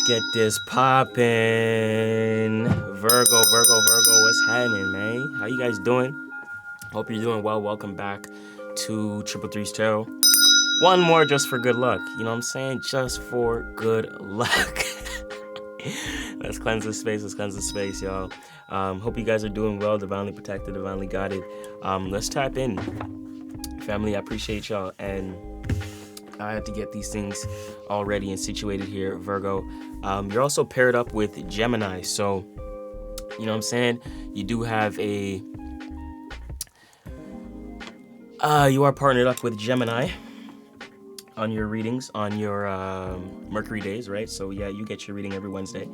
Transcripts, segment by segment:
Get this poppin'. Virgo, what's happening, man? How you guys doing? Hope you're doing well. Welcome back to Triple Three's Tarot. One more just for good luck. You know what I'm saying? Just for good luck. Let's cleanse the space, y'all. Hope you guys are doing well, divinely protected, divinely guided. Let's tap in. Family, I appreciate y'all. And I have to get these things all ready and situated here, Virgo. You're also paired up with Gemini, so you know what I'm saying? You do have a you are partnered up with Gemini on your readings, on your Mercury days, right? So yeah, you get your reading every Wednesday,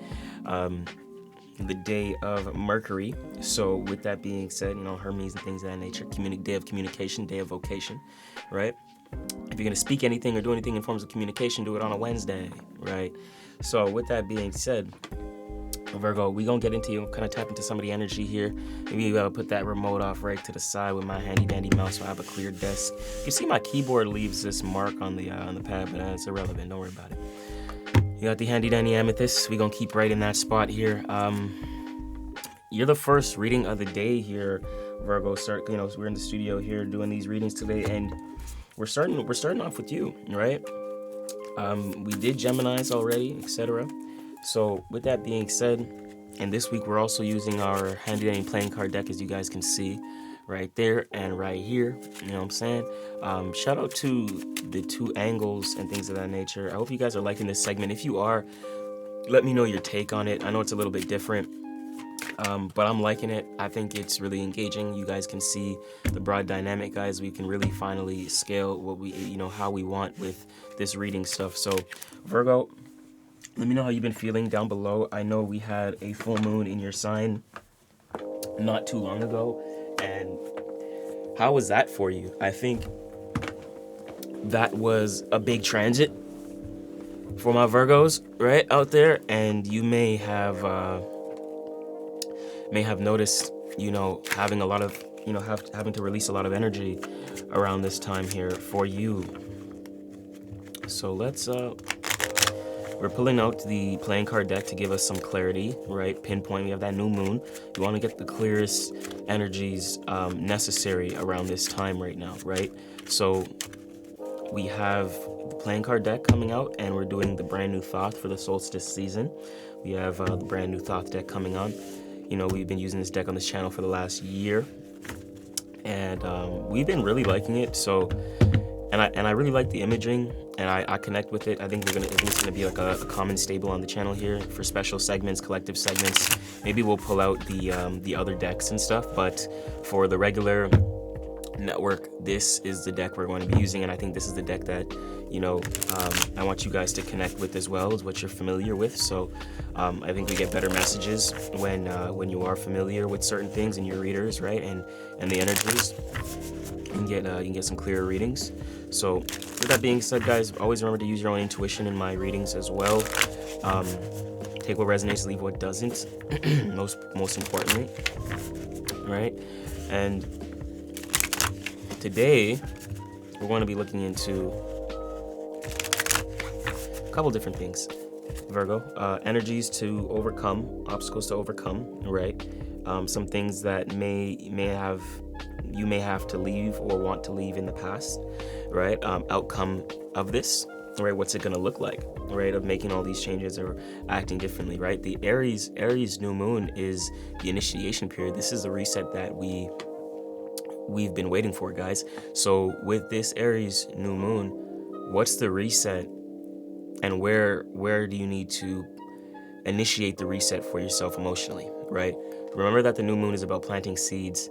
the day of Mercury. So with that being said, you know, Hermes and things of that nature, day of communication, day of vocation, right? If you're going to speak anything or do anything in forms of communication, do it on a Wednesday, right? So with that being said, Virgo, we going to get into you, kind of tap into some of the energy here. Maybe put that remote off right to the side with my handy dandy mouse so I have a clear desk. You see my keyboard leaves this mark on the pad, but it's irrelevant. Don't worry about it. You got the handy dandy amethyst. We going to keep right in that spot here. You're the first reading of the day here, Virgo. You know, we're in the studio here doing these readings today, and we're starting off with you, right? We did Geminis already, etc. So with that being said, and this week we're also using our handy dandy playing card deck, as you guys can see right there and right here. You know what I'm saying? Shout out to the two angles and things of that nature. I hope you guys are liking this segment. If you are, let me know your take on it. I know it's a little bit different. But I'm liking it. I think it's really engaging. You guys can see the broad dynamic, guys. We can really finally scale what we, you know, how we want with this reading stuff. So, Virgo, let me know how you've been feeling down below. I know we had a full moon in your sign not too long ago. And how was that for you? I think that was a big transit for my Virgos, right, out there. And you may have noticed, you know, having a lot of, you know, having to release a lot of energy around this time here for you. So let's, we're pulling out the playing card deck to give us some clarity, right? Pinpoint, we have that new moon. You want to get the clearest energies necessary around this time right now, right? So we have the playing card deck coming out, and we're doing the brand new Thoth for the solstice season. We have the brand new Thoth deck coming on. You know, we've been using this deck on this channel for the last year, and we've been really liking it. So, and I really like the imaging, and I connect with it. I think it's gonna be like a common stable on the channel here for special segments, collective segments. Maybe we'll pull out the other decks and stuff, but for the regular network, this is the deck we're going to be using, and I think this is the deck that, you know, I want you guys to connect with as well, as what you're familiar with. So I think we get better messages when you are familiar with certain things in your readers, right? And the energies. You can get some clearer readings. So with that being said, guys, always remember to use your own intuition in my readings as well. Take what resonates, leave what doesn't. most importantly, right? And today we're going to be looking into a couple different things, Virgo. Energies to overcome, obstacles to overcome, right? Some things that you may have to leave or want to leave in the past, right? Outcome of this, right? What's it going to look like, right? Of making all these changes or acting differently, right? The Aries new moon is the initiation period. This is the reset that we've been waiting for, guys. So with this Aries new moon, what's the reset, and where do you need to initiate the reset for yourself emotionally, right? Remember that the new moon is about planting seeds.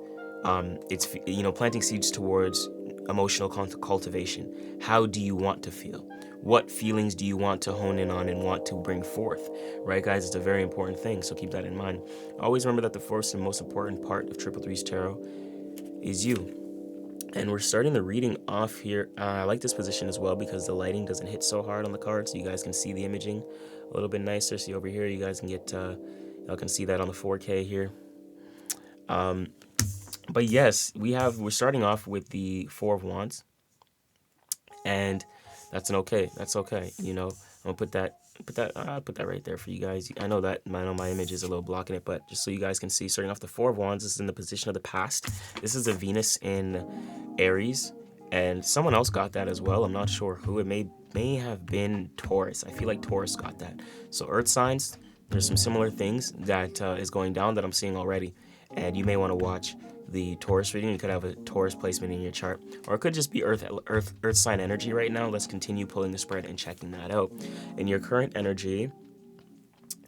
It's, you know, planting seeds towards emotional cultivation. How do you want to feel? What feelings do you want to hone in on and want to bring forth, right, guys? It's a very important thing, so keep that in mind. Always remember that the first and most important part of Triple Three's Tarot is you. And we're starting the reading off here. I like this position as well because the lighting doesn't hit so hard on the card, so you guys can see the imaging a little bit nicer. See over here, you guys can get, y'all can see that on the 4K here. But yes, we're starting off with the Four of Wands, and that's okay. You know, I'm gonna put that right there for you guys. I know my image is a little blocking it, but just so you guys can see, starting off the Four of Wands, this is in the position of the past. This is a Venus in Aries, and someone else got that as well. I'm not sure who. It may have been Taurus. I feel like Taurus got that. So Earth signs, there's some similar things that is going down that I'm seeing already, and you may want to watch the Taurus reading. You could have a Taurus placement in your chart, or it could just be Earth sign energy right now. Let's continue pulling the spread and checking that out. In your current energy,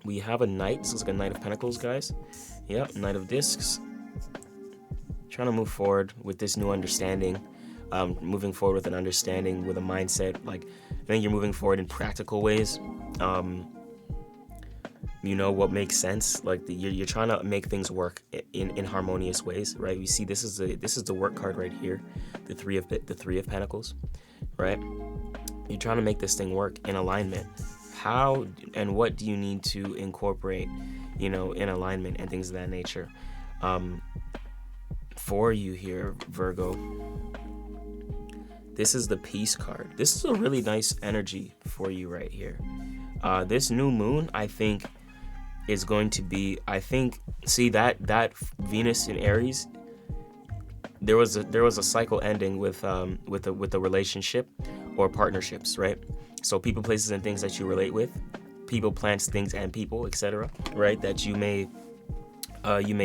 we have a Knight. This looks like a Knight of Pentacles, guys. Yep, Knight of Discs. Trying to move forward with this new understanding. Moving forward with an understanding, with a mindset. Like, I think you're moving forward in practical ways. You know what makes sense. Like you're trying to make things work in harmonious ways, right? You see, this is the work card right here, the three of Pentacles, right? You're trying to make this thing work in alignment. How and what do you need to incorporate, in alignment and things of that nature, for you here, Virgo? This is the Peace card. This is a really nice energy for you right here. This new moon, I think, is going to be, see that Venus in Aries, there was a cycle ending with a relationship or partnerships, right? So people, places, and things that you relate with, people, plants, things, and people, etc., right? That you may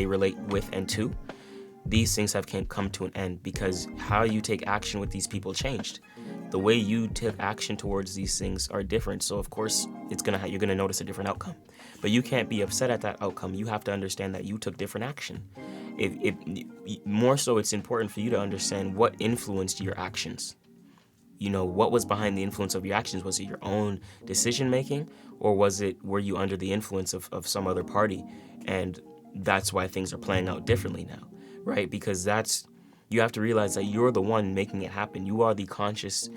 relate with and to. These things have come to an end because how you take action with these people changed. The way you took action towards these things are different. So of course you're gonna notice a different outcome. But you can't be upset at that outcome. You have to understand that you took different action. More so, it's important for you to understand what influenced your actions. What was behind the influence of your actions? Was it your own decision making, or were you under the influence of some other party? And that's why things are playing out differently now, right? Because you have to realize that you're the one making it happen. You are the conscious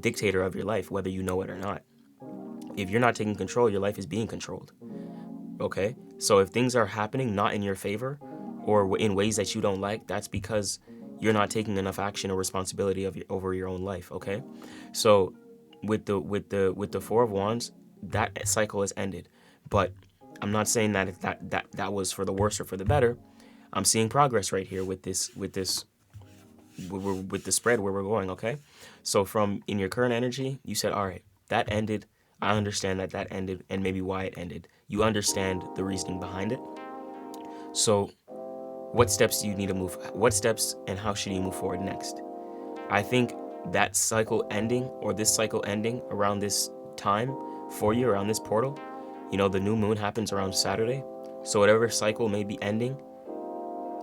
dictator of your life, whether you know it or not. If you're not taking control, your life is being controlled. Okay? So if things are happening not in your favor or in ways that you don't like, that's because you're not taking enough action or responsibility over your own life. Okay? So with the Four of Wands, that cycle has ended. But I'm not saying that was for the worse or for the better. I'm seeing progress right here with the spread where we're going. Okay? So from in your current energy, you said, all right, that ended. I understand that ended and maybe why it ended. You understand the reasoning behind it. So what steps do you need to move? What steps and how should you move forward next? I think that cycle ending, or this cycle ending around this time for you, around this portal, the new moon happens around Saturday. So whatever cycle may be ending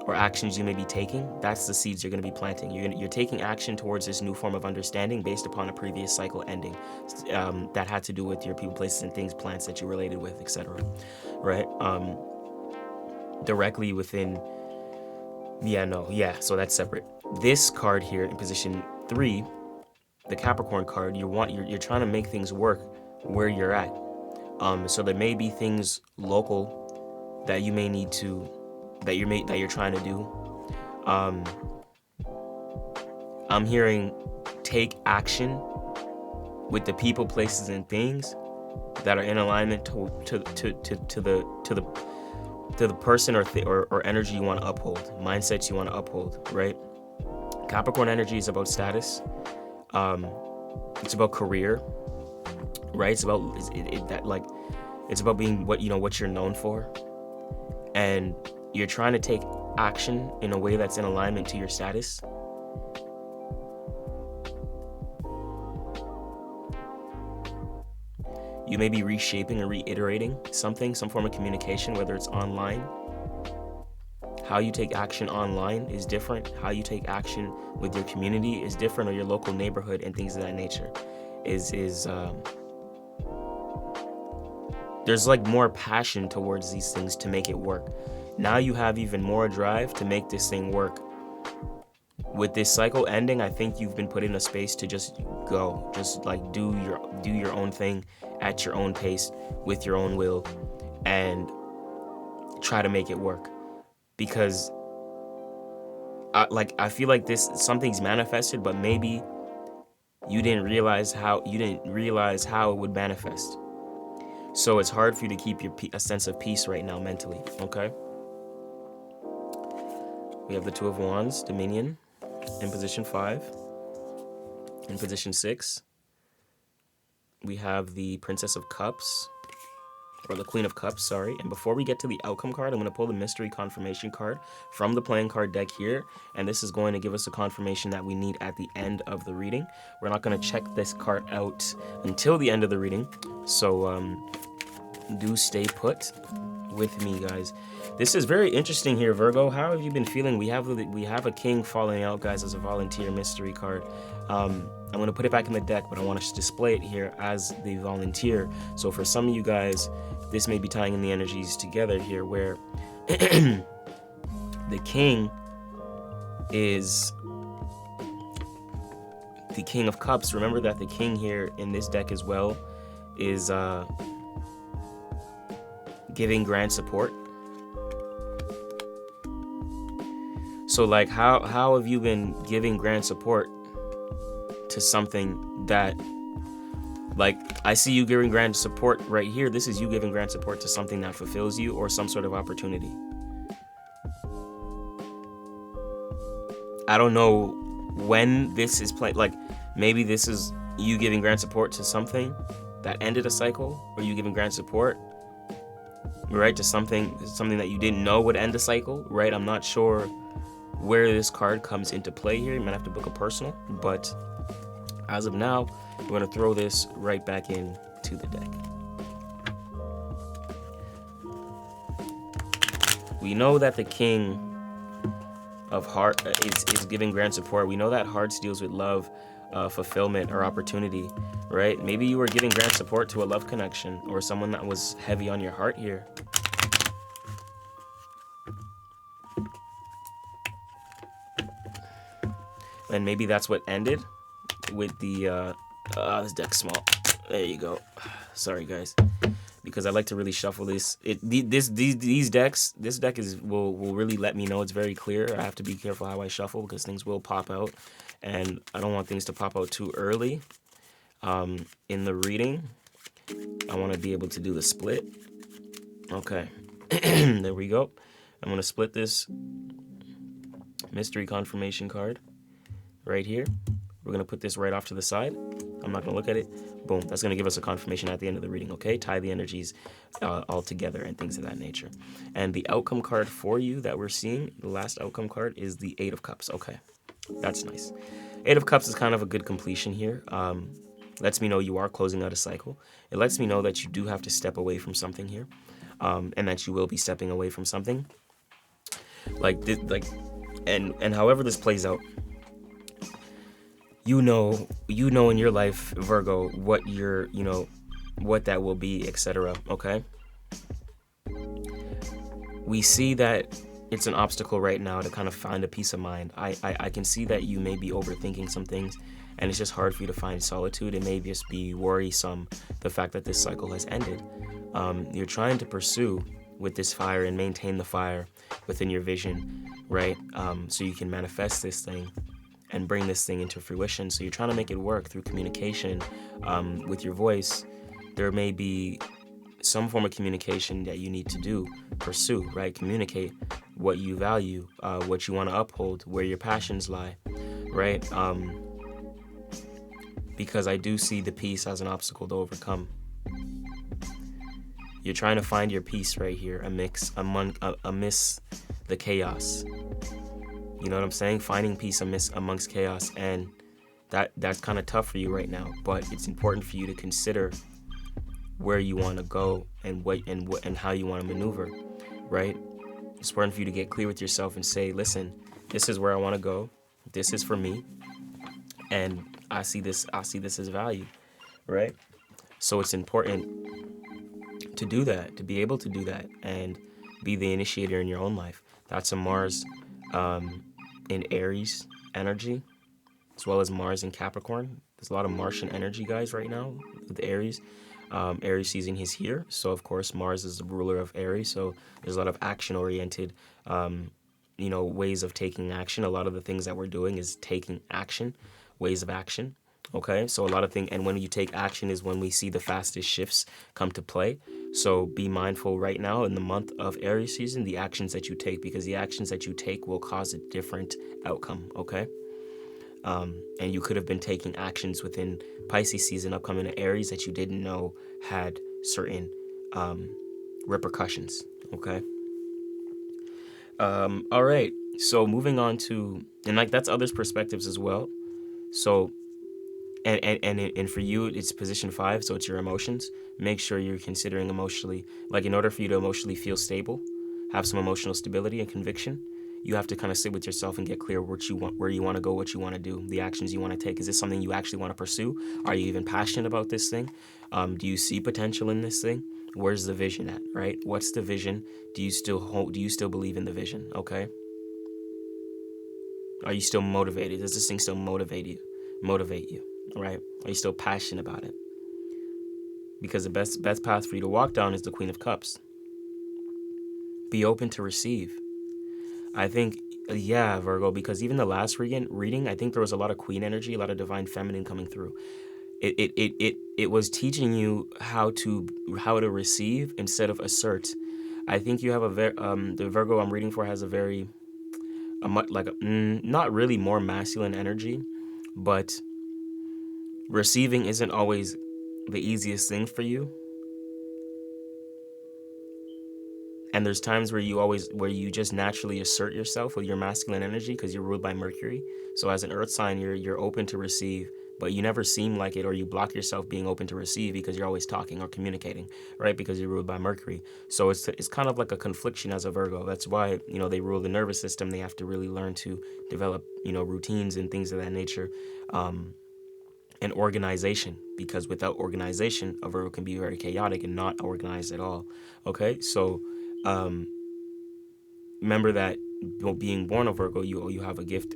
or actions you may be taking, that's the seeds you're going to be planting. You're taking action towards this new form of understanding based upon a previous cycle ending that had to do with your people, places, and things, plants that you related with, etc. Right? Directly within. So that's separate. This card here in position 3, the Capricorn card, you're trying to make things work where you're at. So there may be things local that you may need to. That you're trying to do. I'm hearing take action with the people, places, and things that are in alignment to the person or energy you want to uphold, mindsets you want to uphold, right? Capricorn energy is about status. It's about career, right? It's about it's about being what you're known for, and you're trying to take action in a way that's in alignment to your status. You may be reshaping or reiterating some form of communication, whether it's online. How you take action online is different. How you take action with your community is different, or your local neighborhood and things of that nature. There's more passion towards these things to make it work. Now you have even more drive to make this thing work. With this cycle ending, I think you've been put in a space to just go, just do your own thing at your own pace with your own will, and try to make it work. Because I feel like something's manifested, but maybe you didn't realize how it would manifest. So it's hard for you to keep a sense of peace right now mentally. Okay. We have the Two of Wands, Dominion, in position 5. In position 6, we have the Princess of Cups, or the Queen of Cups, sorry. And before we get to the outcome card, I'm going to pull the mystery confirmation card from the playing card deck here. And this is going to give us a confirmation that we need at the end of the reading. We're not going to check this card out until the end of the reading. So do stay put with me, guys. This is very interesting here, Virgo. How have you been feeling? We have a king falling out, guys, as a volunteer mystery card. I'm going to put it back in the deck, but I want to display it here as the volunteer. So for some of you guys, this may be tying in the energies together here, where the king is the King of Cups. Remember that the king here in this deck as well is giving grand support. So like how have you been giving grand support to something that, like, I see you giving grand support right here. This is you giving grand support to something that fulfills you or some sort of opportunity. I don't know when this is played. Like, maybe this is you giving grand support to something that ended a cycle, or you giving grand support, right, to something that you didn't know would end a cycle, right? I'm not sure where this card comes into play here. You might have to book a personal, but as of now, we're going to throw this right back into the deck. We know that the King of Hearts is giving grand support. We know that Hearts deals with love, fulfillment, or opportunity, right? Maybe you were giving grand support to a love connection or someone that was heavy on your heart here. And maybe that's what ended with the, this deck's small. There you go. Sorry, guys. Because I like to really shuffle this. These decks, this deck will really let me know it's very clear. I have to be careful how I shuffle because things will pop out. And I don't want things to pop out too early in the reading. I want to be able to do the split. Okay. There we go. I'm going to split this mystery confirmation card right here. We're going to put this right off to the side. I'm not going to look at it. Boom. That's going to give us a confirmation at the end of the reading, okay? Tie the energies all together and things of that nature. And the outcome card for you that we're seeing, the last outcome card, is the Eight of Cups. Okay. That's nice. Eight of Cups is kind of a good completion here. Lets me know you are closing out a cycle. It lets me know that you do have to step away from something here, and that you will be stepping away from something. And however this plays out, you know in your life, Virgo, what what that will be, etc. Okay. We see that it's an obstacle right now to kind of find a peace of mind. I can see that you may be overthinking some things, and it's just hard for you to find solitude. It may just be worrisome, the fact that this cycle has ended. You're trying to pursue with this fire and maintain the fire within your vision, right? So you can manifest this thing and bring this thing into fruition. So you're trying to make it work through communication with your voice. There may be some form of communication that you need to pursue, right? Communicate what you value, what you want to uphold, where your passions lie, right? Because I do see the peace as an obstacle to overcome. You're trying to find your peace right here amidst the chaos. You know what I'm saying? Finding peace amongst chaos, and that's kind of tough for you right now. But it's important for you to consider where you want to go and how you want to maneuver, right? It's important for you to get clear with yourself and say, listen, this is where I want to go. This is for me, and I see this as value, right? So it's important to do that, to be able to do that, and be the initiator in your own life. That's a Mars in Aries energy, as well as Mars in Capricorn. There's a lot of Martian energy, guys, right now with Aries. Aries season is here, so of course Mars is the ruler of Aries, so there's a lot of action-oriented ways of taking action. A lot of the things that we're doing is taking action, ways of action, Okay, so a lot of things, and when you take action is when we see the fastest shifts come to play. So be mindful right now in the month of Aries season, the actions that you take, because the actions that you take will cause a different outcome. Okay, and you could have been taking actions within Pisces season upcoming to Aries that you didn't know had certain repercussions. Okay. All right. So moving on to, and like that's others' perspectives as well. So and for you it's position 5, so it's your emotions. Make sure you're considering emotionally, like in order for you to emotionally feel stable, have some emotional stability and conviction, you have to kind of sit with yourself and get clear what you want, where you want to go, what you want to do, the actions you want to take. Is this something you actually want to pursue? Are you even passionate about this thing? Do you see potential in this thing? Where's the vision at, right? What's the vision? Do you still believe in the vision? Okay, are you still motivated? Does this thing still motivate you, right? Are you still passionate about it? Because the best path for you to walk down is the Queen of Cups. Be open to receive. I think, yeah, Virgo, because even the last reading, I think there was a lot of Queen energy, a lot of divine feminine coming through. It was teaching you how to receive instead of assert. I think you have a very the Virgo I'm reading for has a very not really more masculine energy, but receiving isn't always the easiest thing for you. And there's times where you just naturally assert yourself with your masculine energy because you're ruled by Mercury. So as an earth sign, you're open to receive, but you never seem like it, or you block yourself being open to receive because you're always talking or communicating, right? Because you're ruled by Mercury. So it's kind of like a confliction as a Virgo. That's why, they rule the nervous system. They have to really learn to develop, routines and things of that nature. And organization, because without organization, a Virgo can be very chaotic and not organized at all. Okay, so remember that being born a Virgo, you have a gift.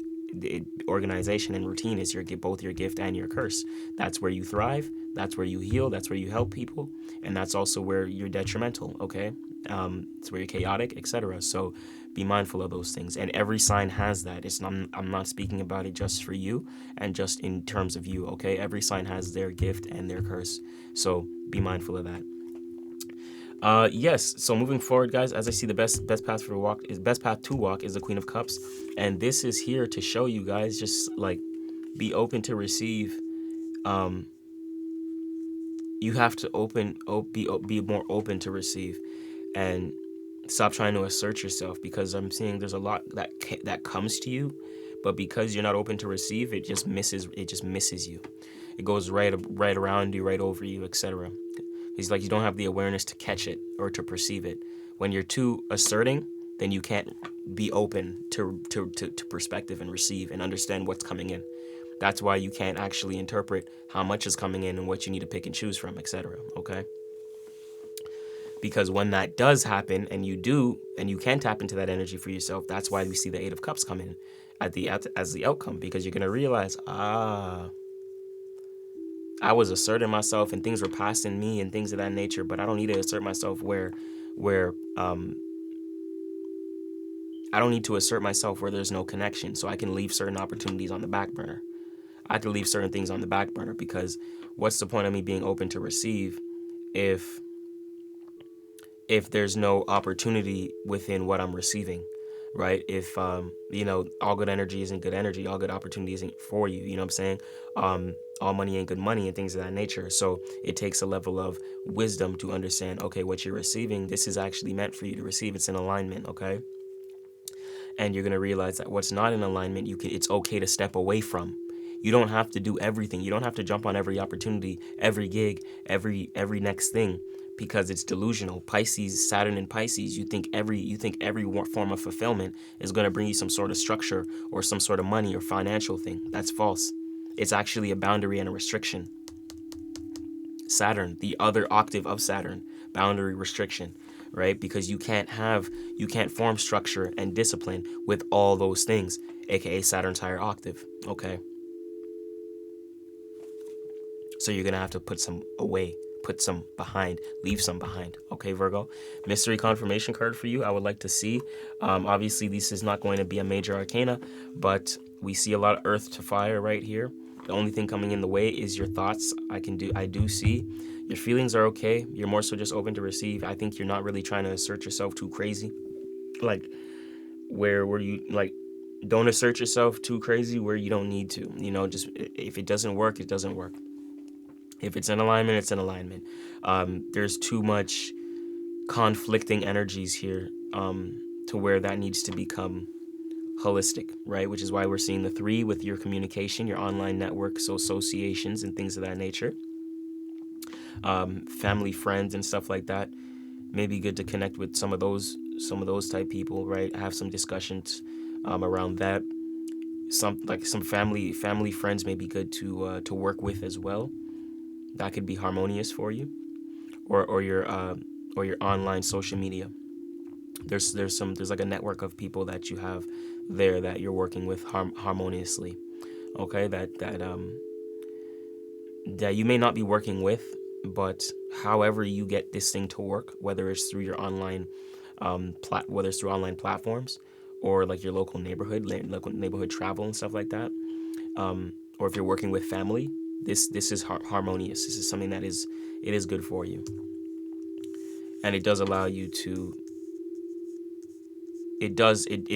Organization and routine is both your gift and your curse. That's where you thrive. That's where you heal. That's where you help people, and that's also where you're detrimental. Okay, it's where you're chaotic, etc. So be mindful of those things. And every sign has that. I'm not speaking about it just for you and just in terms of you. Okay, every sign has their gift and their curse. So be mindful of that. Yes. So moving forward, guys, as I see the best path to walk is the Queen of Cups, and this is here to show you guys just like be open to receive. You have to be more open to receive, and stop trying to assert yourself, because I'm seeing there's a lot that comes to you, but because you're not open to receive, it just misses you. It goes right around you, right over you, etc. It's like you don't have the awareness to catch it or to perceive it. When you're too asserting, then you can't be open to perspective and receive and understand what's coming in. That's why you can't actually interpret how much is coming in and what you need to pick and choose from, etc. Okay? Because when that does happen, and you can tap into that energy for yourself, that's why we see the Eight of Cups come in as the outcome, because you're gonna realize, I was asserting myself and things were passing me and things of that nature, but I don't need to assert myself where I don't need to assert myself where there's no connection. So I can leave certain opportunities on the back burner. I have to leave certain things on the back burner, because what's the point of me being open to receive if there's no opportunity within what I'm receiving, right? If all good energy isn't good energy, all good opportunity isn't for you. You know what I'm saying? All money ain't good money and things of that nature. So it takes a level of wisdom to understand, okay, what you're receiving, this is actually meant for you to receive. It's in alignment, okay? And you're gonna realize that what's not in alignment, it's okay to step away from. You don't have to do everything. You don't have to jump on every opportunity, every gig, every next thing, because it's delusional. Pisces, Saturn in Pisces, you think every form of fulfillment is going to bring you some sort of structure or some sort of money or financial thing. That's false. It's actually a boundary and a restriction. Saturn, the other octave of Saturn, boundary, restriction, right? Because you can't form structure and discipline with all those things, aka Saturn's higher octave, okay? So you're going to have to put some away, put some behind, leave some behind. Okay, Virgo? Mystery confirmation card for you, I would like to see. Obviously, this is not going to be a major arcana, but we see a lot of earth to fire right here. The only thing coming in the way is your thoughts. I do see your feelings are okay. You're more so just open to receive. I think you're not really trying to assert yourself too crazy. Like where you like don't assert yourself too crazy where you don't need to. Just if it doesn't work, it doesn't work. If it's in alignment, it's in alignment. There's too much conflicting energies here to where that needs to become holistic, right? Which is why we're seeing the 3 with your communication, your online networks, so associations and things of that nature, family, friends, and stuff like that. Maybe good to connect with some of those type people, right? Have some discussions around that. Some family friends may be good to work with as well. That could be harmonious for you, or your online social media. There's like a network of people that you have there that you're working with harmoniously. Okay, that you may not be working with, but however you get this thing to work, whether it's through your online whether it's through online platforms or like your local neighborhood travel and stuff like that, or if you're working with family, this is harmonious. This is something that is good for you, and it does allow you to. It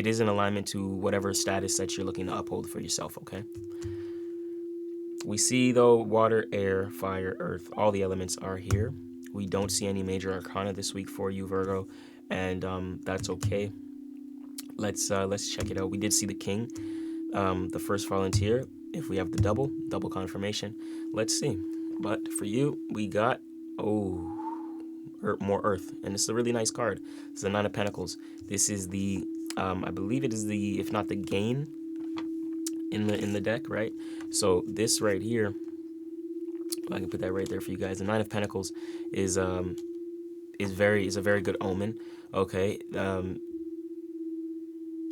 is in alignment to whatever status that you're looking to uphold for yourself. Okay. We see though water, air, fire, earth. All the elements are here. We don't see any major arcana this week for you, Virgo, and that's okay. Let's check it out. We did see the king, the first volunteer. If we have the double confirmation, let's see. But for you, we got more earth, and this is a really nice card. It's the 9 of Pentacles. This is the I believe it is the, if not the gain in the deck, right? So this right here, I can put that right there for you guys. The 9 of Pentacles is a very good omen. Okay,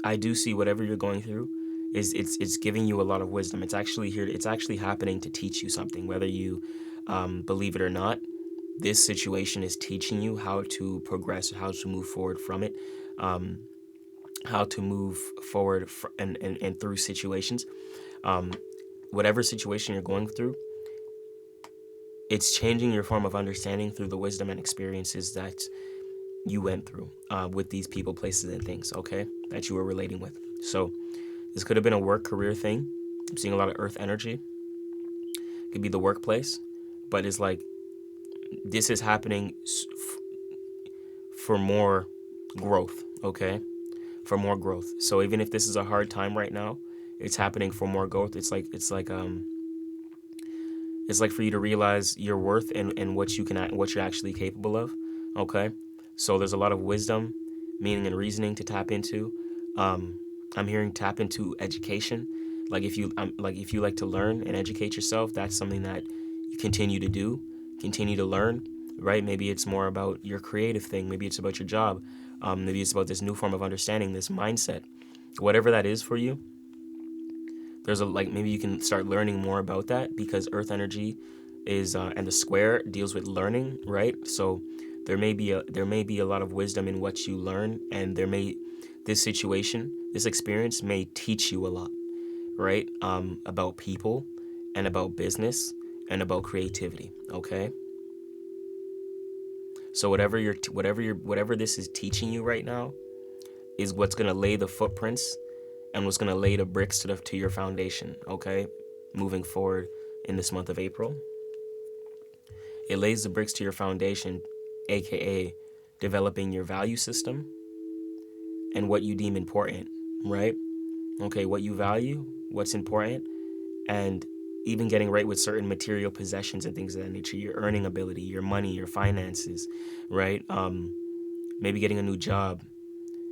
I do see whatever you're going through it's giving you a lot of wisdom. It's actually here. It's actually happening to teach you something, whether you believe it or not. This situation is teaching you how to progress, how to move forward from it, how to move forward and through situations. Whatever situation you're going through, it's changing your form of understanding through the wisdom and experiences that you went through with these people, places, and things, okay, that you were relating with. So this could have been a work career thing. I'm seeing a lot of earth energy. It could be the workplace, but it's like this is happening for more growth, okay? For more growth. So even if this is a hard time right now, it's happening for more growth. It's like for you to realize your worth and what you're actually capable of, okay? So there's a lot of wisdom, meaning, and reasoning to tap into. I'm hearing tap into education. Like if you like to learn and educate yourself, that's something that you continue to do, continue to learn, right? Maybe it's more about your creative thing. Maybe it's about your job. Maybe it's about this new form of understanding, this mindset. Whatever that is for you, maybe you can start learning more about that, because earth energy is and the square deals with learning, right? So there may be a lot of wisdom in what you learn, and this experience may teach you a lot, right? About people and about business and about creativity, okay? So whatever this is teaching you right now is what's going to lay the footprints and what's going to lay the bricks to your foundation, okay? Moving forward in this month of April. It lays the bricks to your foundation, aka developing your value system and what you deem important, right? Okay, what you value, what's important, and even getting right with certain material possessions and things of that nature, your earning ability, your money, your finances, right? Maybe getting a new job,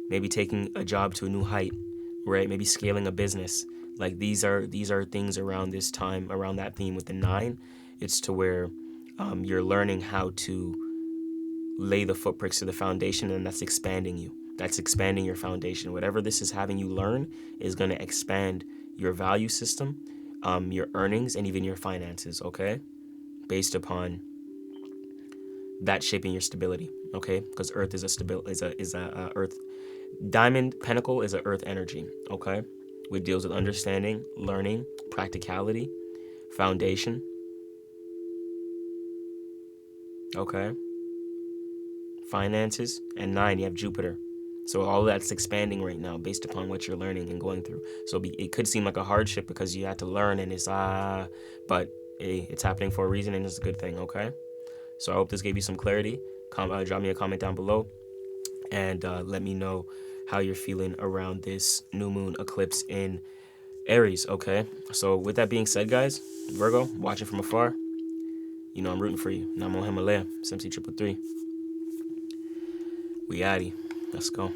maybe taking a job to a new height, right? Maybe scaling a business. Like these are things around this time, around that theme with the 9. It's to where you're learning how to lay the footbricks to the foundation, and that's expanding you. That's expanding your foundation. Whatever this is having you learn is going to expand your value system, your earnings, and even your finances, okay? Based upon that shaping your stability, okay? Because earth is a earth. Diamond Pentacle is an earth energy, okay? Which deals with understanding, learning, practicality, foundation. Okay. Finances. And 9, you have Jupiter. So all that's expanding right now based upon what you're learning and going through. So it could seem like a hardship because you had to learn and but it's happening for a reason and it's a good thing, okay? So I hope this gave you some clarity. Drop me a comment down below and let me know how you're feeling around this new moon eclipse in Aries, okay? So with that being said, guys, Virgo, watching from afar, you know I'm rooting for you. Namo Himalaya, Simsi 333. We outie. Let's go.